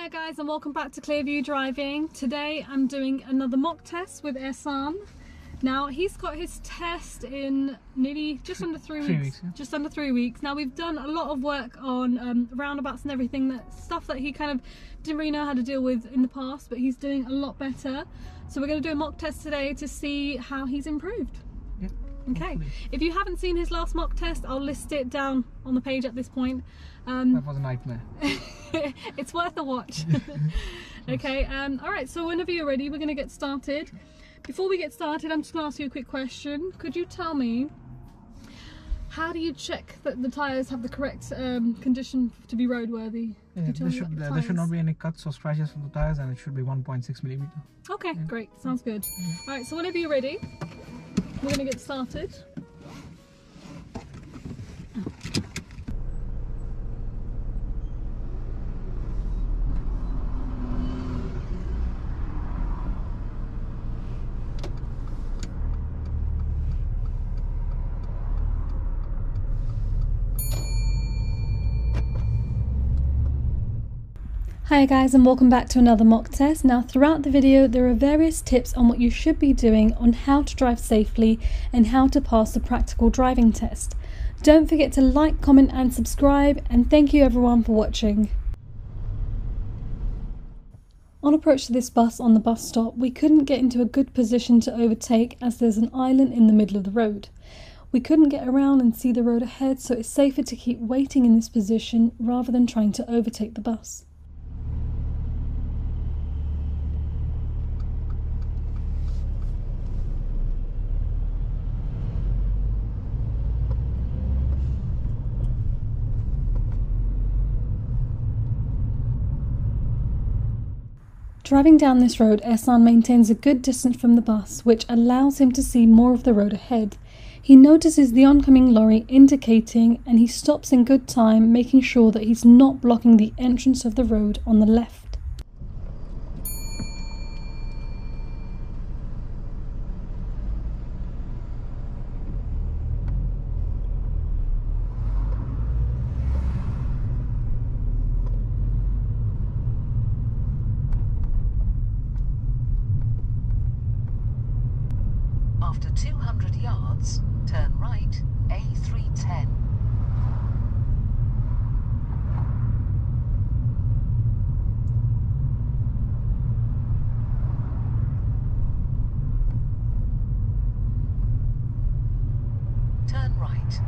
Hi guys, and welcome back to Clearview Driving. Today I'm doing another mock test with Ehsan. Now he's got his test in nearly just under three weeks. Yeah. Just under 3 weeks. Now we've done a lot of work on roundabouts and everything, stuff that he kind of didn't really know how to deal with in the past, but he's doing a lot better. So we're going to do a mock test today to see how he's improved. Yeah, okay, hopefully. If you haven't seen his last mock test, I'll list it down on the page at this point. That was a nightmare. It's worth a watch. Okay, alright, so whenever you're ready, we're going to get started. Before we get started, I'm just going to ask you a quick question. Could you tell me, how do you check that the tyres have the correct condition to be roadworthy? Yeah, there should not be any cuts or scratches on the tyres, and it should be 1.6mm. Okay, Yeah. great, sounds good. Yeah. Alright, so whenever you're ready, we're going to get started. Hi guys, and welcome back to another mock test. Now throughout the video there are various tips on what you should be doing on how to drive safely and how to pass the practical driving test. Don't forget to like, comment and subscribe, and thank you everyone for watching. On approach to this bus on the bus stop, we couldn't get into a good position to overtake as there's an island in the middle of the road. We couldn't get around and see the road ahead, so it's safer to keep waiting in this position rather than trying to overtake the bus. Driving down this road, Ehsan maintains a good distance from the bus, which allows him to see more of the road ahead. He notices the oncoming lorry indicating, and he stops in good time, making sure that he's not blocking the entrance of the road on the left. After 200 yards, turn right, A310. Turn right.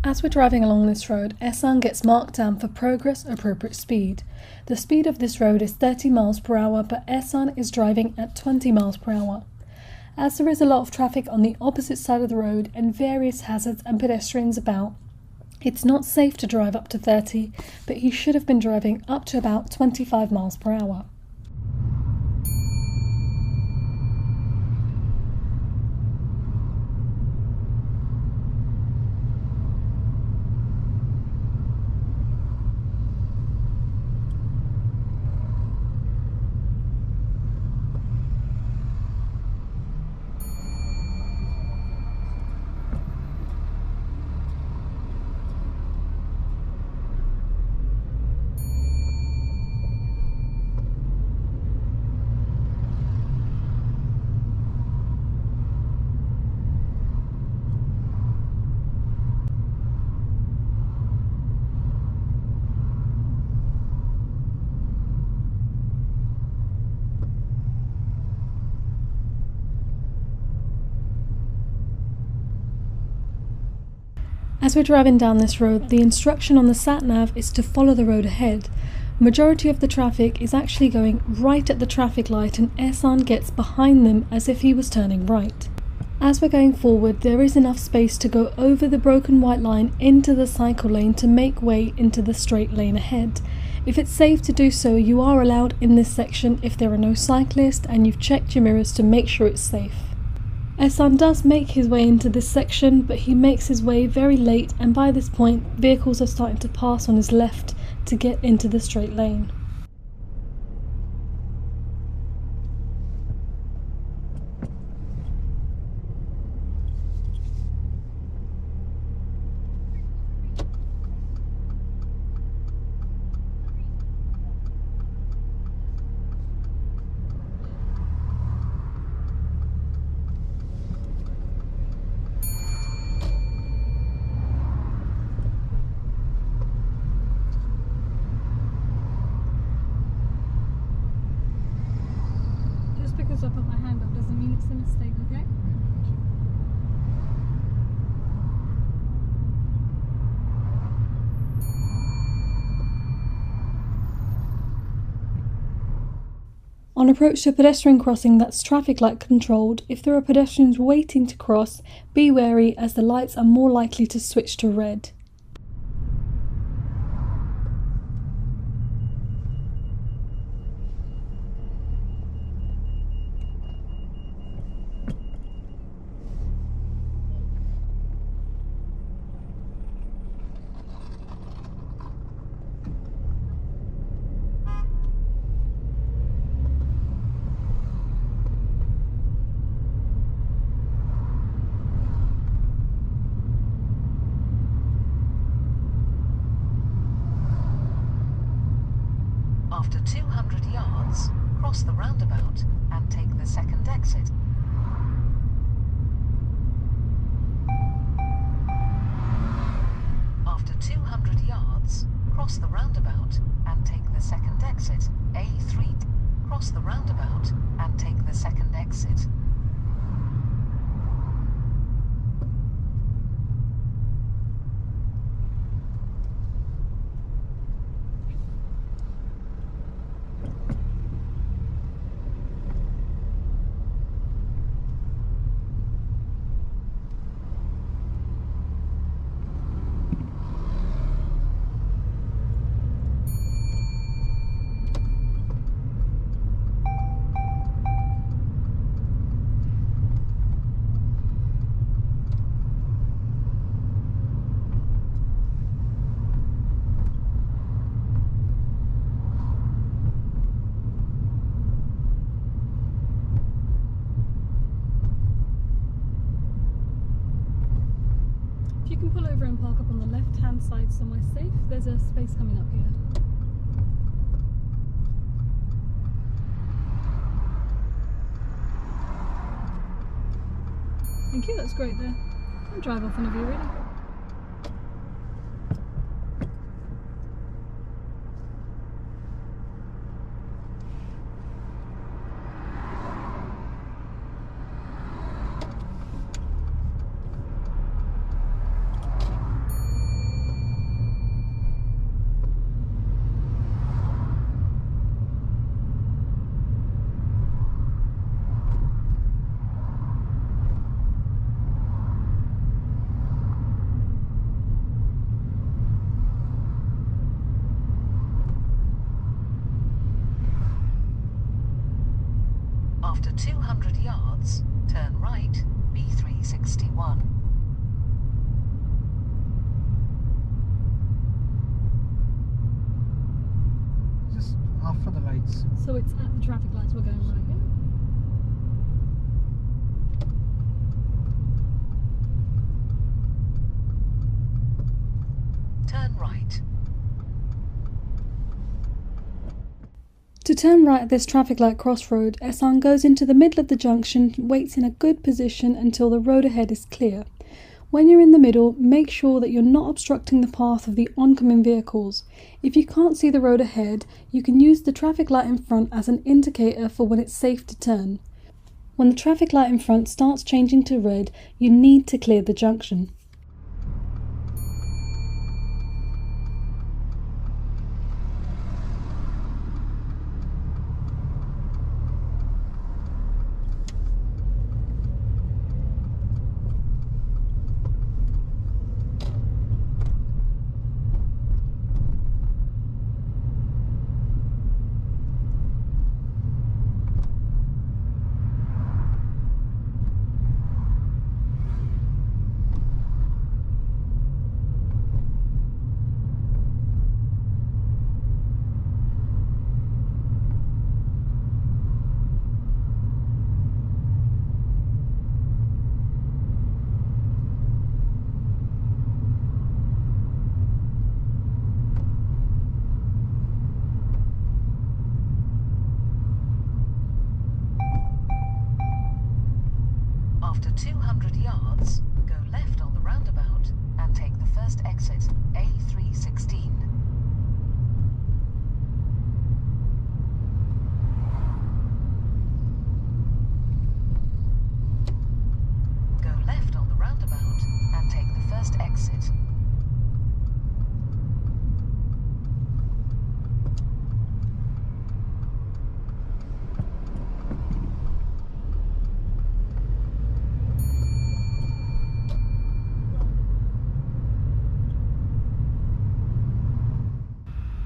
As we're driving along this road, Ehsan gets marked down for progress appropriate speed. The speed of this road is 30 miles per hour, but Ehsan is driving at 20 miles per hour. As there is a lot of traffic on the opposite side of the road and various hazards and pedestrians about, it's not safe to drive up to 30, but he should have been driving up to about 25 miles per hour. As we're driving down this road, the instruction on the sat-nav is to follow the road ahead, Majority of the traffic is actually going right at the traffic light, and Ehsan gets behind them as if he was turning right. As we're going forward, there is enough space to go over the broken white line into the cycle lane to make way into the straight lane ahead. If it's safe to do so, you are allowed in this section if there are no cyclists and you've checked your mirrors to make sure it's safe. Ehsan does make his way into this section, but he makes his way very late, and by this point vehicles are starting to pass on his left to get into the straight lane. Because I put my hand up doesn't mean it's a mistake, okay? On approach to a pedestrian crossing that's traffic light controlled, if there are pedestrians waiting to cross, be wary as the lights are more likely to switch to red. After 200 yards, cross the roundabout and take the second exit. After 200 yards, cross the roundabout and take the second exit. A3. Cross the roundabout and take the second exit. If you can pull over and park up on the left hand side somewhere safe, there's a space coming up here. Thank you, that's great there. I'll drive off whenever you're ready. After 200 yards, turn right, B361. Just after the lights. So it's at the traffic lights we're going right, yeah? Turn right. To turn right at this traffic light crossroad, Ehsan goes into the middle of the junction, waits in a good position until the road ahead is clear. When you're in the middle, make sure that you're not obstructing the path of the oncoming vehicles. If you can't see the road ahead, you can use the traffic light in front as an indicator for when it's safe to turn. When the traffic light in front starts changing to red, you need to clear the junction. After 200 yards, go left on the roundabout and take the first exit, A316. Go left on the roundabout and take the first exit.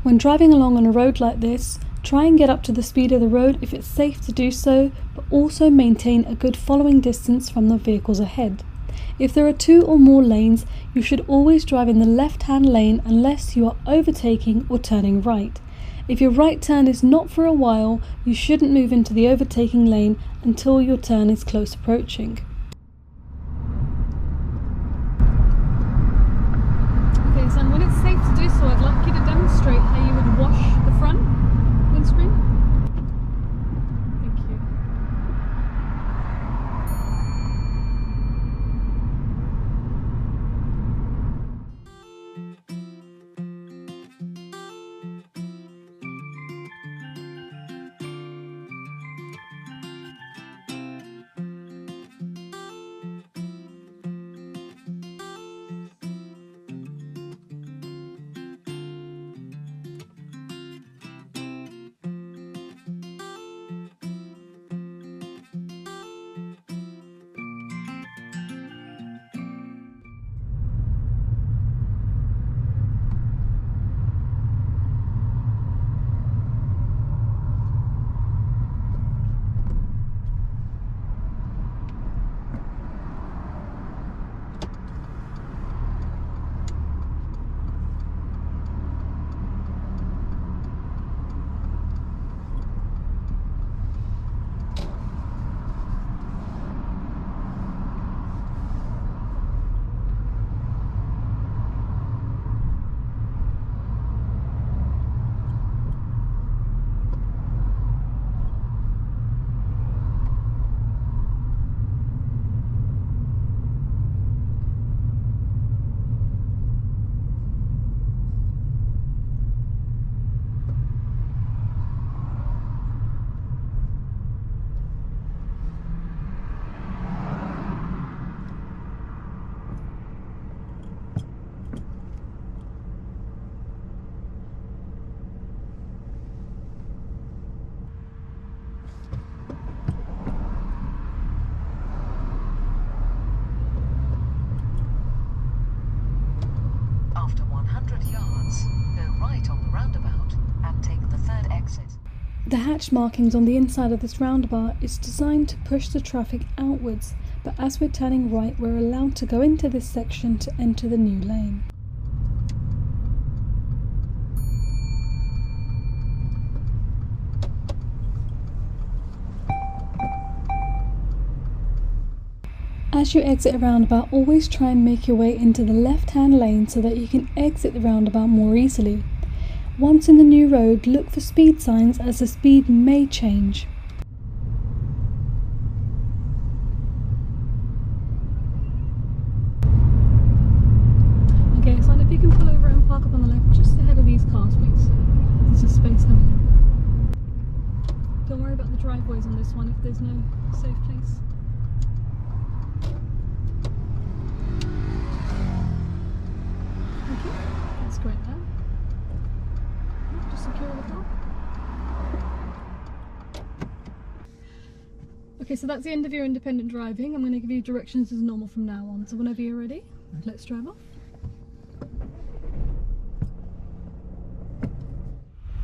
When driving along on a road like this, try and get up to the speed of the road if it's safe to do so, but also maintain a good following distance from the vehicles ahead. If there are 2 or more lanes, you should always drive in the left-hand lane unless you are overtaking or turning right. If your right turn is not for a while, you shouldn't move into the overtaking lane until your turn is close approaching. Okay, so when it's safe to do so, I'd like you to demonstrate how you would wash the front windscreen. Thank you. After 100 yards, go right on the roundabout and take the third exit. The hatch markings on the inside of this roundabout is designed to push the traffic outwards, but as we're turning right, we're allowed to go into this section to enter the new lane. As you exit a roundabout, always try and make your way into the left-hand lane so that you can exit the roundabout more easily. Once in the new road, look for speed signs as the speed may change. Okay, so if you can pull over and park up on the left just ahead of these cars, please. There's a space coming in. Don't worry about the driveways on this one if there's no safe place. Okay, that's great there. Just secure the car. Okay, so that's the end of your independent driving. I'm going to give you directions as normal from now on. So whenever you're ready, let's drive off.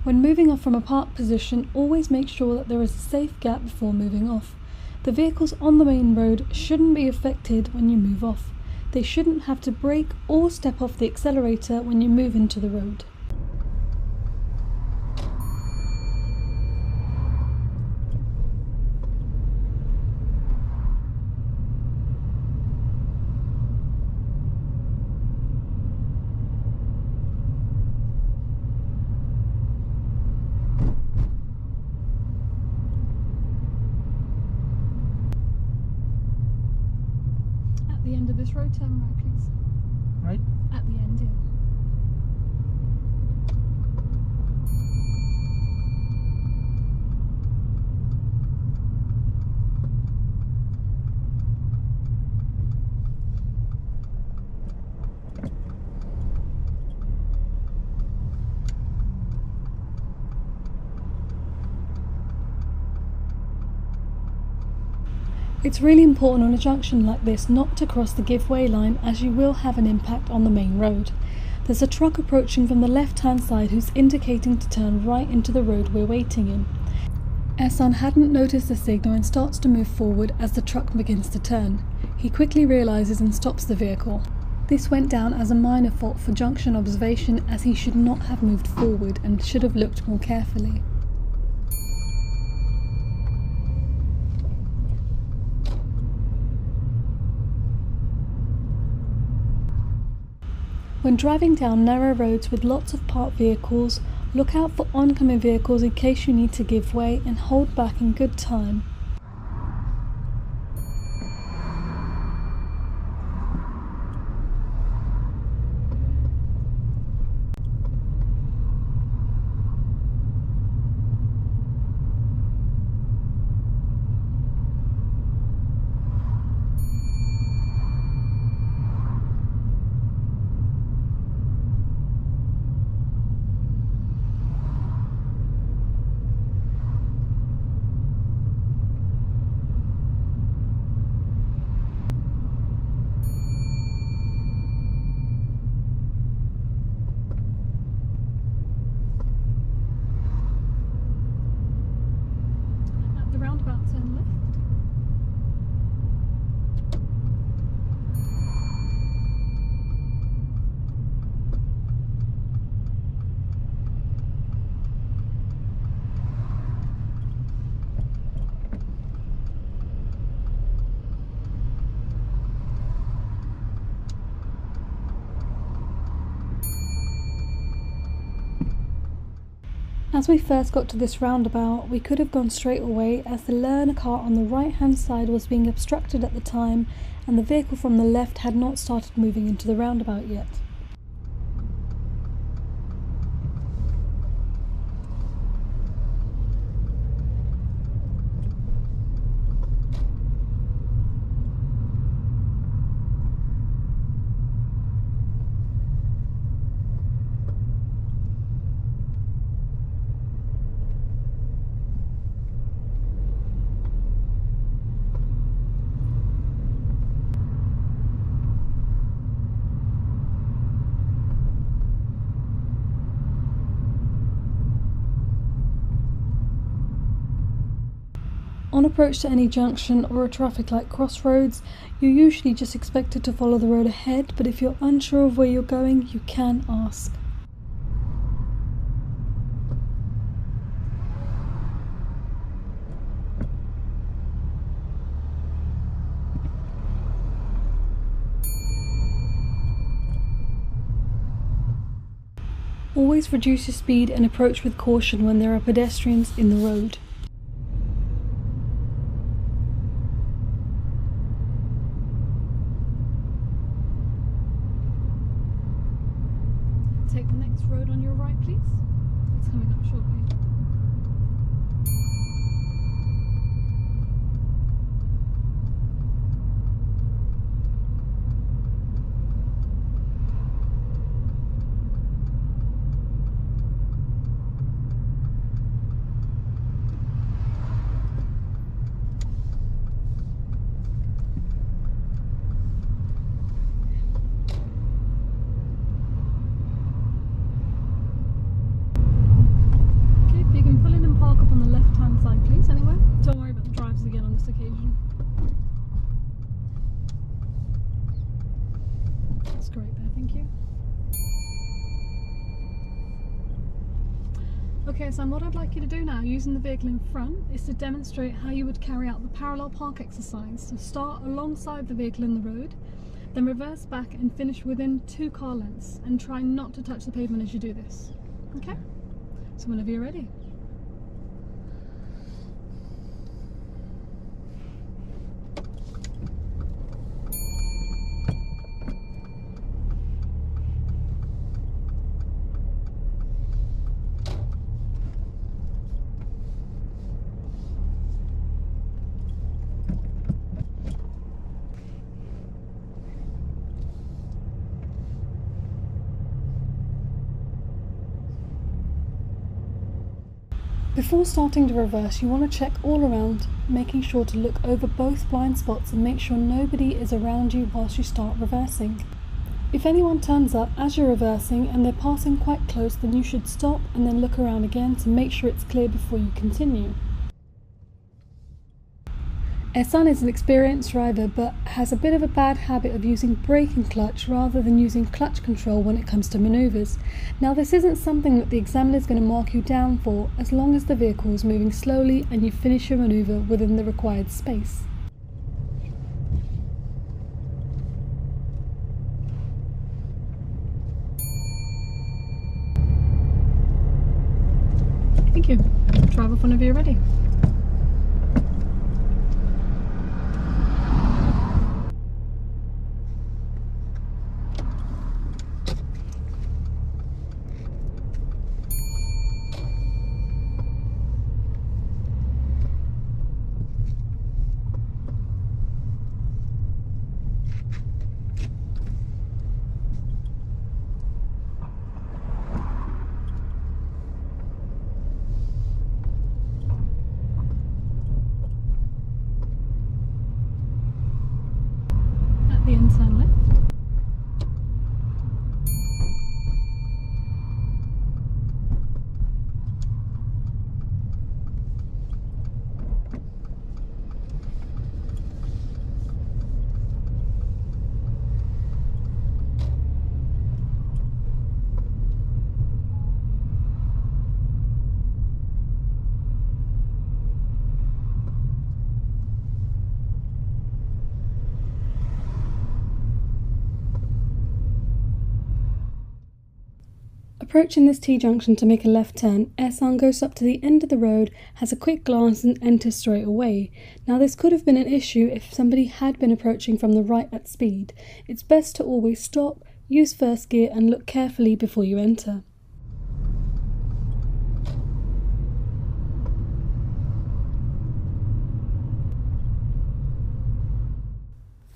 When moving off from a park position, always make sure that there is a safe gap before moving off. The vehicles on the main road shouldn't be affected when you move off. They shouldn't have to brake or step off the accelerator when you move into the road. this road, turn right, please. Right? At the end, yeah. It's really important on a junction like this not to cross the give way line, as you will have an impact on the main road. There's a truck approaching from the left hand side who's indicating to turn right into the road we're waiting in. Ehsan hadn't noticed the signal and starts to move forward as the truck begins to turn. He quickly realises and stops the vehicle. This went down as a minor fault for junction observation, as he should not have moved forward and should have looked more carefully. When driving down narrow roads with lots of parked vehicles, look out for oncoming vehicles in case you need to give way, and hold back in good time. As we first got to this roundabout, we could have gone straight away, as the learner car on the right hand side was being obstructed at the time and the vehicle from the left had not started moving into the roundabout yet. On approach to any junction or a traffic light crossroads, you're usually just expected to follow the road ahead, but if you're unsure of where you're going, you can ask. Always reduce your speed and approach with caution when there are pedestrians in the road. Take the next road on your right, please. It's coming up shortly. Occasion. That's great there, thank you. Okay, so what I'd like you to do now, using the vehicle in front, is to demonstrate how you would carry out the parallel park exercise. So start alongside the vehicle in the road, then reverse back and finish within 2 car lengths, and try not to touch the pavement as you do this. Okay? So whenever you're ready. Before starting to reverse, you want to check all around, making sure to look over both blind spots and make sure nobody is around you whilst you start reversing. If anyone turns up as you're reversing and they're passing quite close, then you should stop and then look around again to make sure it's clear before you continue. Ehsan is an experienced driver but has a bit of a bad habit of using brake and clutch rather than using clutch control when it comes to manoeuvres. Now this isn't something that the examiner is going to mark you down for as long as the vehicle is moving slowly and you finish your manoeuvre within the required space. Thank you. Driver whenever you're ready. The inside left. Approaching this T-junction to make a left turn, Ehsan goes up to the end of the road, has a quick glance and enters straight away. Now this could have been an issue if somebody had been approaching from the right at speed. It's best to always stop, use first gear and look carefully before you enter.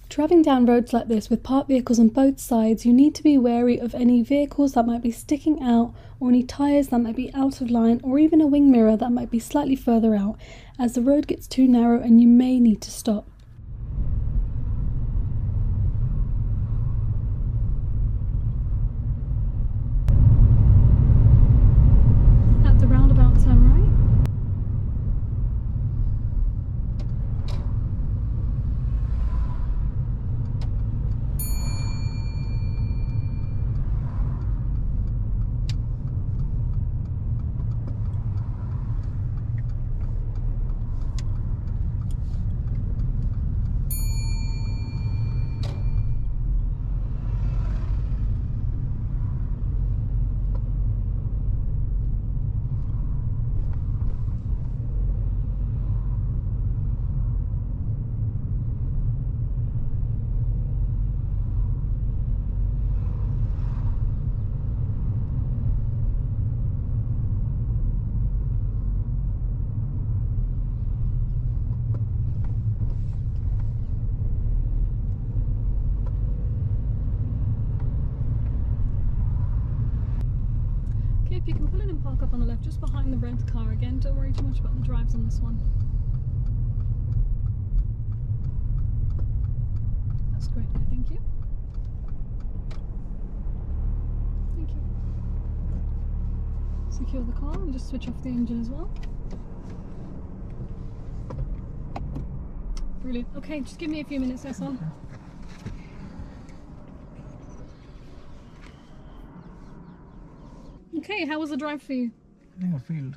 Driving down roads like this with parked vehicles on both sides, you need to be wary of any vehicles that might be sticking out or any tyres that might be out of line or even a wing mirror that might be slightly further out, as the road gets too narrow and you may need to stop. At the roundabout, turn right. If you can pull in and park up on the left just behind the red car again, don't worry too much about the drives on this one. That's great, thank you. Thank you. Secure the car and just switch off the engine as well. Brilliant. Okay, just give me a few minutes, Ehsan. Okay, how was the drive for you? I think I failed.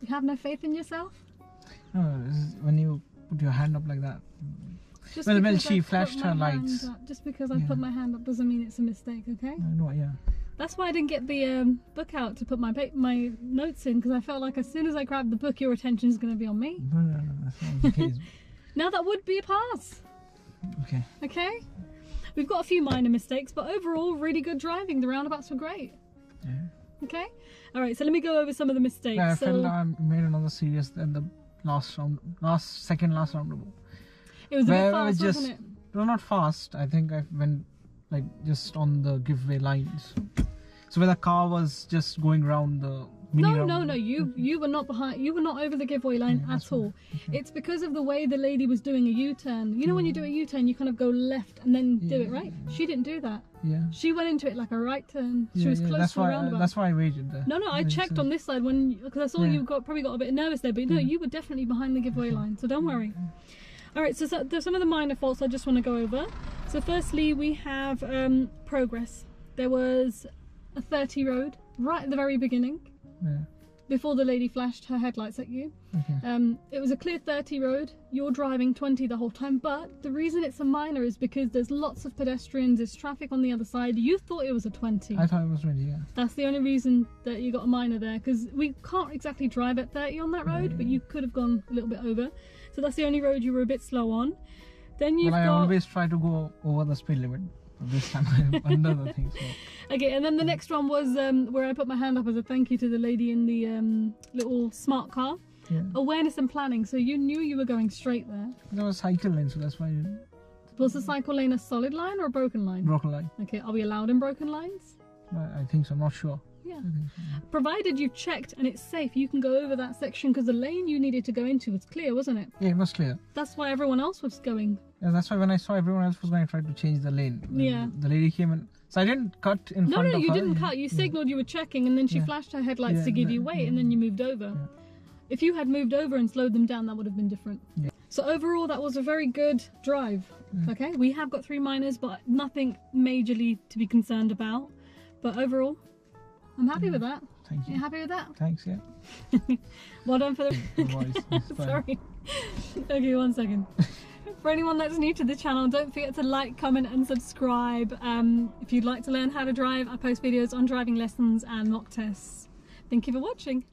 You have no faith in yourself? No, this is when you put your hand up like that. Just Well, because she I flashed put her my hand lights. up- Just because I Yeah. put my hand up doesn't mean it's a mistake, okay? I know, yeah. That's why I didn't get the book out to put my notes in, because I felt like as soon as I grabbed the book, your attention is going to be on me. No, that's not the case. Now that would be a pass, Okay. okay? We've got a few minor mistakes, but overall, really good driving. The roundabouts were great. Yeah. Okay? Alright, so let me go over some of the mistakes. Yeah, I so, felt I made another serious than the last second last roundabout. it was a Where bit I was fast, wasn't it? No, not fast. I think I went like just on the giveaway lines. So where the car was just going around the No. You were not behind. You were not over the giveaway line at all. Okay. It's because of the way the lady was doing a U-turn. You know when you do a U-turn, you kind of go left and then do it right. She didn't do that. Yeah. She went into it like a right turn. She was close that's to the why, roundabout. that's why I waited there. No, I checked on this side because I saw you probably got a bit nervous there, but no, you were definitely behind the giveaway line, so don't worry. All right, so there's some of the minor faults I just want to go over. So firstly, we have progress. There was a 30 road right at the very beginning. Yeah. Before the lady flashed her headlights at you. Okay. It was a clear 30 road. You're driving 20 the whole time, but the reason it's a minor is because there's lots of pedestrians, there's traffic on the other side. You thought it was a 20. I thought it was 20, yeah. That's the only reason that you got a minor there, because we can't exactly drive at 30 on that road, but you could have gone a little bit over. So that's the only road you were a bit slow on. Then you've I got... always try to go over the speed limit. This time I'm under the thing. So. Okay, and then the next one was where I put my hand up as a thank you to the lady in the little smart car. Yeah. Awareness and planning, so you knew you were going straight there. There was cycle lane, so that's why. Was the cycle lane a solid line or a broken line? Broken line. Okay, are we allowed in broken lines? I think so, I'm not sure. Yeah. I think so, yeah. Provided you've checked and it's safe, you can go over that section because the lane you needed to go into was clear, wasn't it? Yeah, it was clear. That's why everyone else was going. Yeah, that's why when I saw everyone else was going to try to change the lane. Yeah. The lady came in. So I didn't cut in front of her. No, you didn't cut. You signalled you were checking and then she flashed her headlights to give you weight and then you moved over. Yeah. If you had moved over and slowed them down, that would have been different. Yeah. So overall, that was a very good drive. Okay, we have got 3 minors, but nothing majorly to be concerned about. But overall, I'm happy with that. Thank you. You happy with that? Thanks, yeah. Well done for the... Voice. It's fine. Sorry. Okay, 1 second. For anyone that's new to the channel, don't forget to like, comment and subscribe. If you'd like to learn how to drive, I post videos on driving lessons and mock tests. Thank you for watching.